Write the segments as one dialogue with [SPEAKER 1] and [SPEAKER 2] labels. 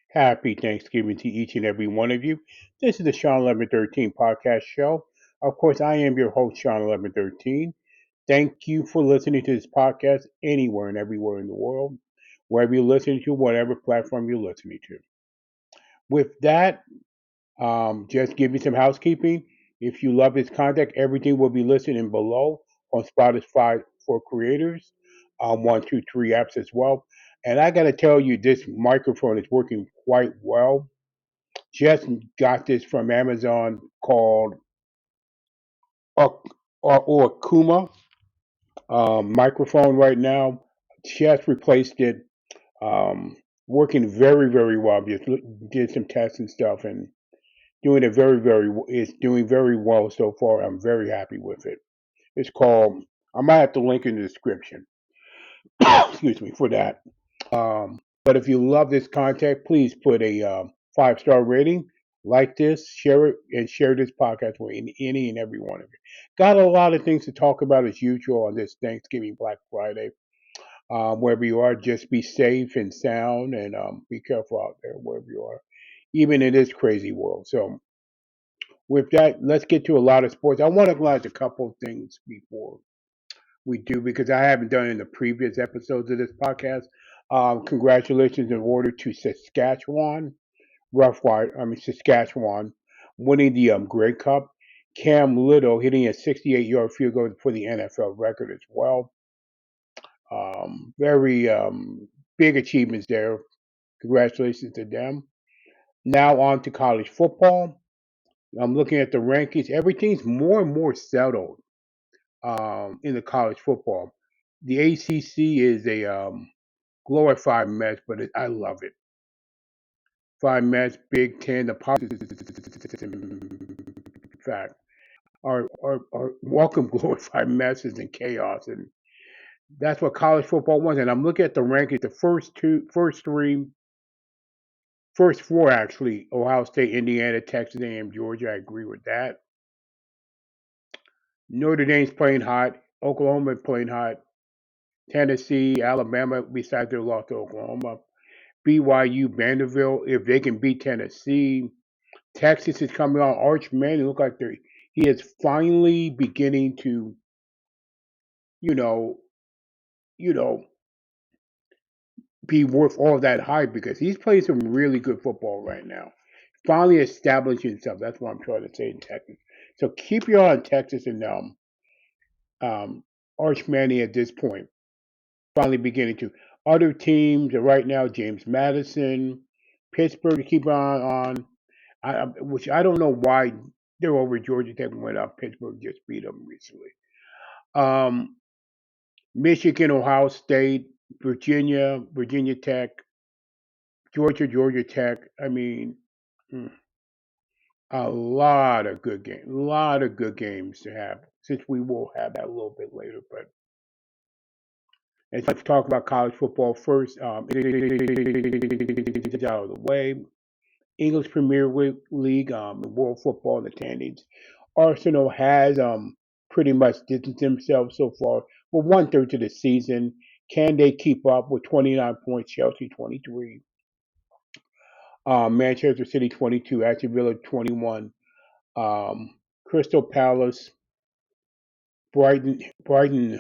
[SPEAKER 1] Happy Thanksgiving to each and every one of you. This is the Shawn1113 podcast show. Of course, I am your host, Shawn1113. Thank you for listening to this podcast anywhere and everywhere in the world, wherever you're listening to, whatever platform you're listening to. With that, just give you some housekeeping. If you love this content, everything will be listed in below on Spotify for creators, 123 apps as well. And I got to tell you, this microphone is working quite well. Just got this from Amazon called or Kuma microphone right now. Just replaced it. Working very, very well. Just did some tests and stuff and doing it it's doing very well so far. I'm very happy with it. It's called, I might have to link in the description. Excuse me for that. But if you love this content, please put a 5-star rating, like this, share it, and share this podcast with any and every one of you. Got a lot of things to talk about as usual on this Thanksgiving Black Friday. Wherever you are, just be safe and sound and be careful out there wherever you are, even in this crazy world. So, with that, let's get to a lot of sports. I want to acknowledge a couple of things before we do because I haven't done it in the previous episodes of this podcast. Congratulations in order to Saskatchewan, Saskatchewan, winning the Grey Cup. Cam Little hitting a 68-yard field goal for the NFL record as well. Very big achievements there. Congratulations to them. Now on to college football. I'm looking at the rankings. Everything's more and more settled in the college football. The ACC is a glorified mess, but I love it. Five mess, Big Ten, the politics, in fact, are welcome glorified messes and chaos, and that's what college football was. And I'm looking at the rankings. The first four actually: Ohio State, Indiana, Texas A&M, Georgia. I agree with that. Notre Dame's playing hot. Oklahoma playing hot. Tennessee, Alabama, besides their loss to Oklahoma. BYU, Vanderbilt, if they can beat Tennessee. Texas is coming on. Arch Manning look like he is finally beginning to, you know, you know, be worth all that hype because he's playing some really good football right now. Finally establishing himself. That's what I'm trying to say in Texas. So keep your eye on Texas and um, Arch Manning at this point. Finally beginning to. Other teams right now, James Madison, Pittsburgh to keep on. Which I don't know why they're over Georgia Tech and went up. Pittsburgh just beat them recently. Um, Michigan, Ohio State, Virginia Tech, Georgia Tech. I mean, hmm, a lot of good games to have. Since we will have that a little bit later, but let's talk about college football first. It is out of the way. English Premier League, world football in the standings. Arsenal has pretty much distanced themselves so far. We're 1/3 to the season. Can they keep up with 29 points? Chelsea 23, Manchester City 22, Aston Villa 21, Crystal Palace, Brighton,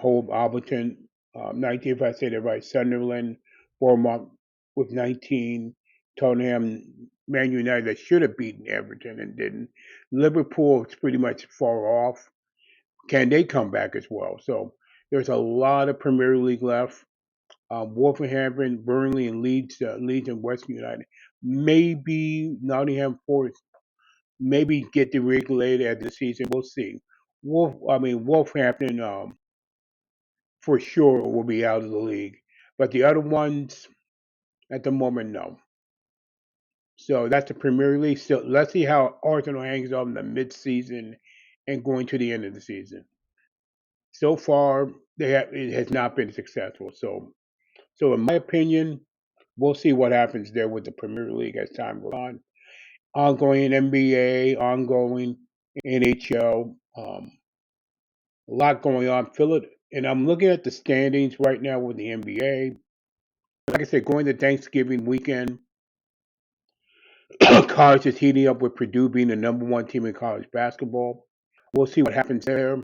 [SPEAKER 1] Hove Albion 19, if I say that right. Sunderland, Bournemouth with 19. Tottenham, Man United that should have beaten Everton and didn't. Liverpool is pretty much far off. Can they come back as well? So there's a lot of Premier League left. Wolverhampton, Burnley, and Leeds and West United. Maybe Nottingham Forest. Maybe get deregulated at the season. We'll see. Wolverhampton for sure will be out of the league, but the other ones at the moment, no. So that's the Premier League. So let's see how Arsenal hangs on in the mid-season and going to the end of the season. So far, it has not been successful. So in my opinion, we'll see what happens there with the Premier League as time goes on. Ongoing NBA, ongoing NHL, a lot going on. And I'm looking at the standings right now with the NBA. Like I said, going to Thanksgiving weekend, College is heating up with Purdue being the number one team in college basketball. We'll see what happens there.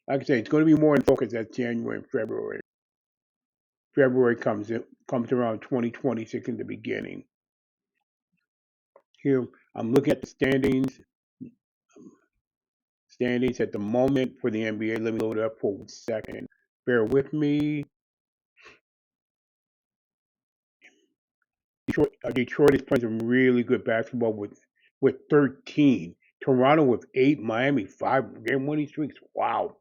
[SPEAKER 1] Like I say, it's going to be more in focus as January and February. February comes around 2026 in the beginning. Here, I'm looking at the standings at the moment for the NBA. Let me load it up for 1 second. Bear with me. Detroit is playing some really good basketball with 13. Toronto with 8. Miami 5 game winning streaks. Wow.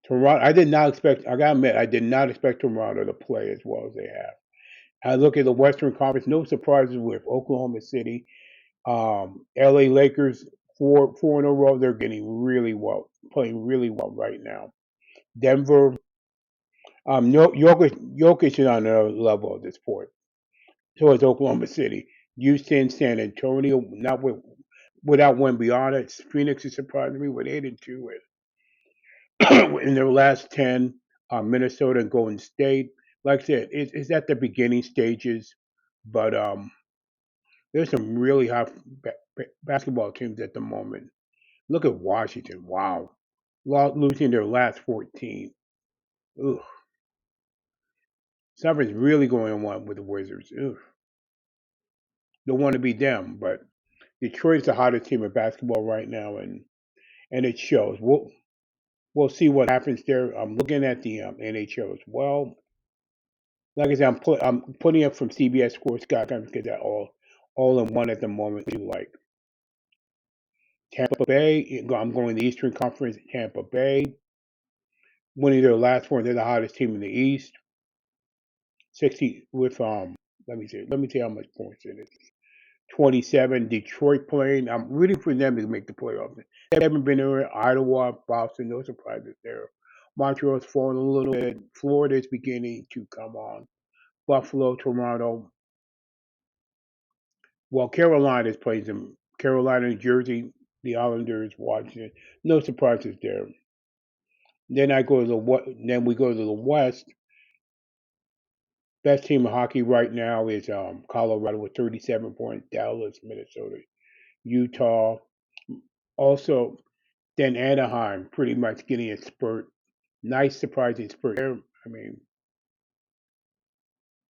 [SPEAKER 1] Toronto. I did not expect. I gotta admit, I did not expect Toronto to play as well as they have. I look at the Western Conference. No surprises with Oklahoma City, L.A. Lakers. Four in a row. They're getting really well, playing really well right now. Denver. Jokic is on another level at this point. So is Oklahoma City. Houston, San Antonio, not without Wembyana. Phoenix is surprising me with 8-2 in their last 10. Minnesota and Golden State. Like I said, it's at the beginning stages, but there's some really hot basketball teams at the moment. Look at Washington. Wow, losing their last 14. Ugh. Something's really going on with the Wizards. Ugh. Don't want to be them, but Detroit's the hottest team in basketball right now, and it shows. We'll see what happens there. I'm looking at the NHL as well. Like I said, I'm putting up from CBS Sports Guide because they're all in one at the moment. Like Tampa Bay, I'm going to the Eastern Conference. Tampa Bay winning their last four. They're the hottest team in the East. 60 with Let me see. Let me tell you how much points it is. 27. Detroit playing. I'm rooting for them to make the playoffs. They haven't been there. Ottawa, Boston, no surprises there. Montreal's falling a little bit. Florida's beginning to come on. Buffalo, Toronto. Well, Carolina's plays them. Carolina, New Jersey, the Islanders, Washington. No surprises there. Then I go to then we go to the West. Best team in hockey right now is Colorado with 37 points. Dallas, Minnesota, Utah. Also, then Anaheim pretty much getting a spurt. Nice surprising spurt there. I mean,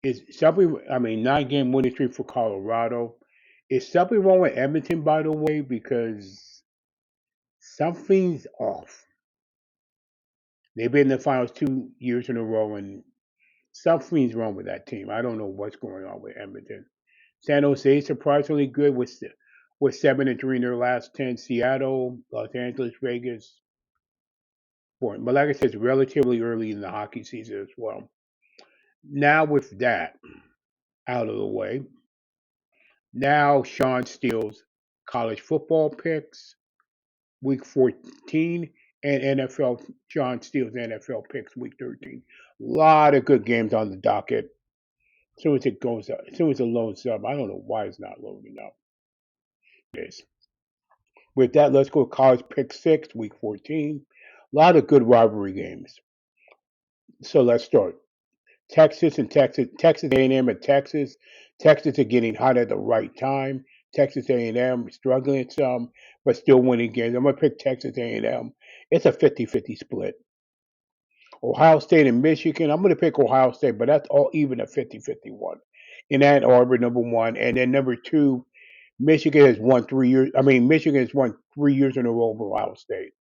[SPEAKER 1] is something? I mean, 9 game winning streak for Colorado. Is something wrong with Edmonton, by the way? Because something's off. They've been in the finals 2 years in a row, and something's wrong with that team. I don't know what's going on with Edmonton. San Jose surprisingly good with 7-3 in their last 10. Seattle, Los Angeles, Vegas. But like I said, it's relatively early in the hockey season as well. Now with that out of the way, now Shawn steals college football picks, week 14, and NFL. Shawn steals NFL picks, week 13. A lot of good games on the docket. As soon as it goes up, as soon as it loads up, I don't know why it's not loading up. It is. With that, let's go college pick 6, week 14. A lot of good rivalry games. So let's start. Texas A&M and Texas. Texas are getting hot at the right time. Texas A&M struggling some, but still winning games. I'm gonna pick Texas A&M. It's a 50-50 split. Ohio State and Michigan. I'm gonna pick Ohio State, but that's all even a 50-50 one. In Ann Arbor, number one, and then number two, Michigan has won 3 years. I mean, Michigan has won 3 years in a row over Ohio State.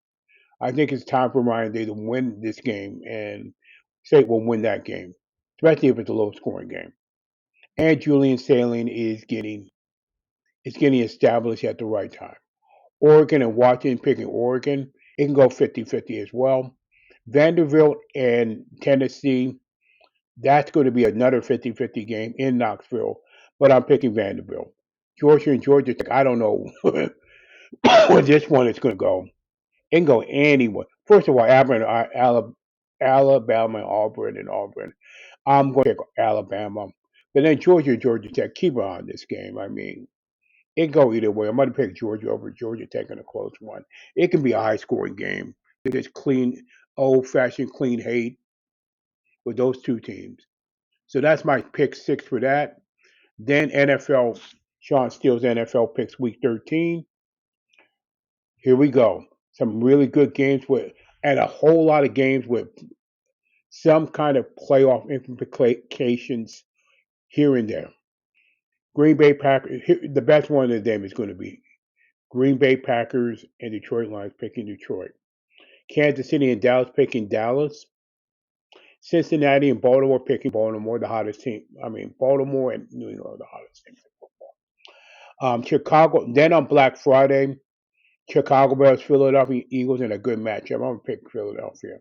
[SPEAKER 1] I think it's time for Ryan Day to win this game, and State will win that game, especially if it's a low scoring game. And Julian Sailing is getting established at the right time. Oregon and Washington picking Oregon. It can go 50-50 as well. Vanderbilt and Tennessee, that's going to be another 50-50 game in Knoxville, but I'm picking Vanderbilt. Georgia and Georgia Tech, I don't know where this one is going to go. It can go anywhere. First of all, Alabama, and Auburn. I'm going to pick Alabama. But then Georgia Tech, keep an eye on this game. I mean, it can go either way. I'm going to pick Georgia over Georgia Tech in a close one. It can be a high scoring game. It's clean, old fashioned, clean hate with those two teams. So that's my pick 6 for that. Then NFL, Shawn Steele's NFL picks week 13. Here we go. Some really good games with, and a whole lot of games with some kind of playoff implications here and there. Green Bay Packers, the best one of them is going to be Green Bay Packers and Detroit Lions picking Detroit. Kansas City and Dallas picking Dallas. Cincinnati and Baltimore picking Baltimore, the hottest team. I mean, Baltimore and New England are the hottest teams in football. Chicago, then on Black Friday, Chicago Bears, Philadelphia Eagles in a good matchup. I'm going to pick Philadelphia.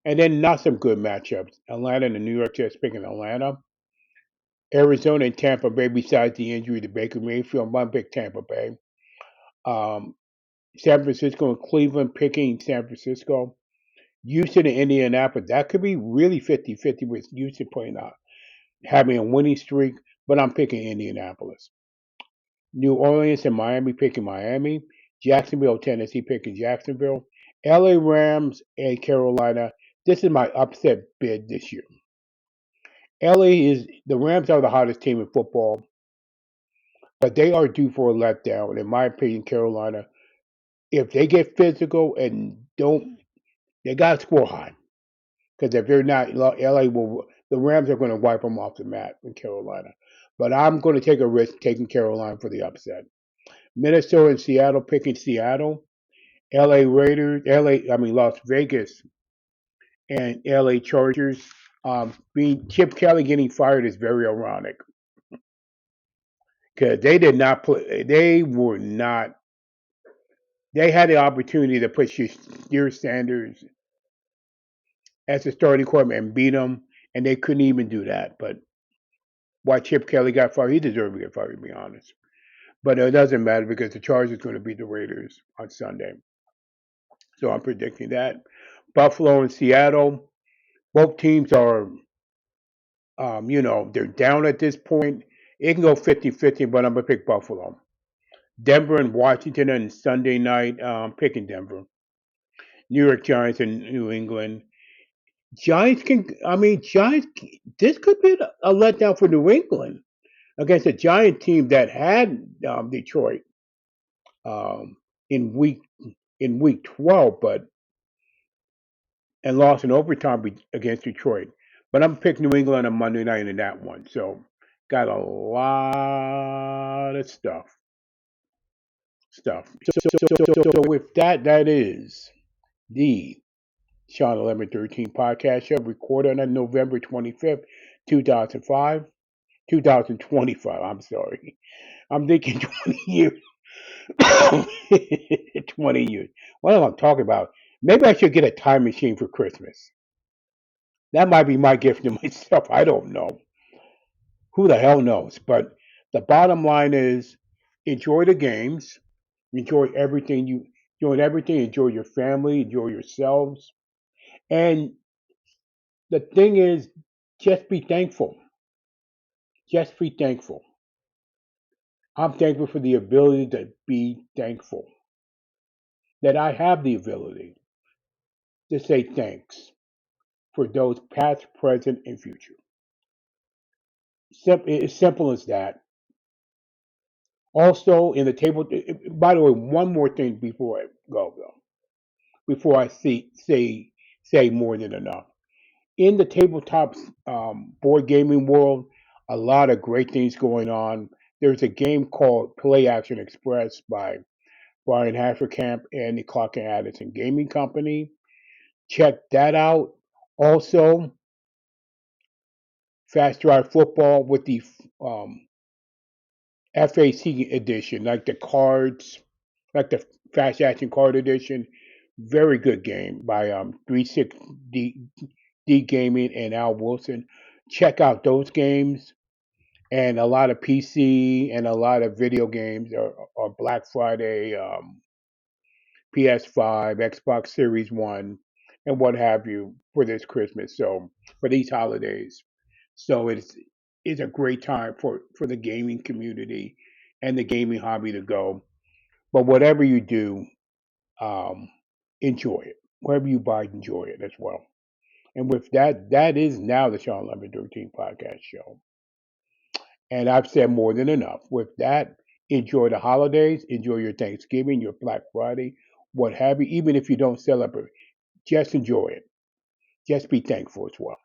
[SPEAKER 1] And then not some good matchups. Atlanta and the New York Jets picking Atlanta. Arizona and Tampa Bay, besides the injury to Baker Mayfield, I'm going to pick Tampa Bay. Um, San Francisco and Cleveland picking San Francisco. Houston and Indianapolis, that could be really 50-50 with Houston playing out, having a winning streak, but I'm picking Indianapolis. New Orleans and Miami picking Miami. Jacksonville, Tennessee picking Jacksonville. LA Rams and Carolina. This is my upset bid this year. LA is the Rams are the hottest team in football, but they are due for a letdown. In my opinion, Carolina, if they get physical and don't, they got to score high. Because if they're not, LA will. The Rams are going to wipe them off the map in Carolina. But I'm going to take a risk taking Carolina for the upset. Minnesota and Seattle picking Seattle. LA Raiders, Las Vegas and LA Chargers. Being Chip Kelly getting fired is very ironic because they did not play. They were not. They had the opportunity to put Steer Sanders as a starting quarterback and beat them, and they couldn't even do that. But why Chip Kelly got fired? He deserved to get fired, to be honest. But it doesn't matter because the Chargers are going to beat the Raiders on Sunday. So I'm predicting that. Buffalo and Seattle, both teams are, they're down at this point. It can go 50-50, but I'm going to pick Buffalo. Denver and Washington on Sunday night, picking Denver. New York Giants and New England. Giants, this could be a letdown for New England against a Giant team that had Detroit um, in week 12, but and lost in overtime against Detroit. But I'm picking New England on Monday night in that one. So got a lot of stuff. So with that, that is the Shawn1113 podcast show recorded on November 25th, 2005. 2025, I'm sorry. I'm thinking 20 years. 20 years. What am I talking about? Maybe I should get a time machine for Christmas. That might be my gift to myself. I don't know. Who the hell knows? But the bottom line is enjoy the games, enjoy everything enjoy your family, enjoy yourselves. And the thing is, just be thankful. Just be thankful. I'm thankful for the ability to be thankful. That I have the ability to say thanks for those past, present, and future. It's simple as that. Also, in the table, by the way, one more thing before I go, though, before I say more than enough. In the tabletop board gaming world, a lot of great things going on. There's a game called Play Action Express by Brian Hasselkamp and the Clock and Addison Gaming Company. Check that out. Also, Fast Drive Football with the FAC edition, like the cards, like the Fast Action Card Edition. Very good game by 36D Gaming and Al Wilson. Check out those games and a lot of PC and a lot of video games are Black Friday, PS5, Xbox Series One, and what have you for this Christmas. So for these holidays, so it's a great time for the gaming community and the gaming hobby to go. But whatever you do, um, enjoy it. Whatever you buy, enjoy it as well. And with that, that is now the Shawn 1113 podcast show. And I've said more than enough. With that, enjoy the holidays, enjoy your Thanksgiving, your Black Friday, what have you. Even if you don't celebrate, just enjoy it. Just be thankful as well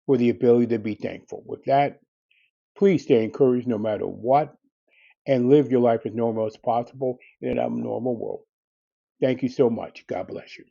[SPEAKER 1] for the ability to be thankful. With that, please stay encouraged no matter what and live your life as normal as possible in an abnormal world. Thank you so much. God bless you.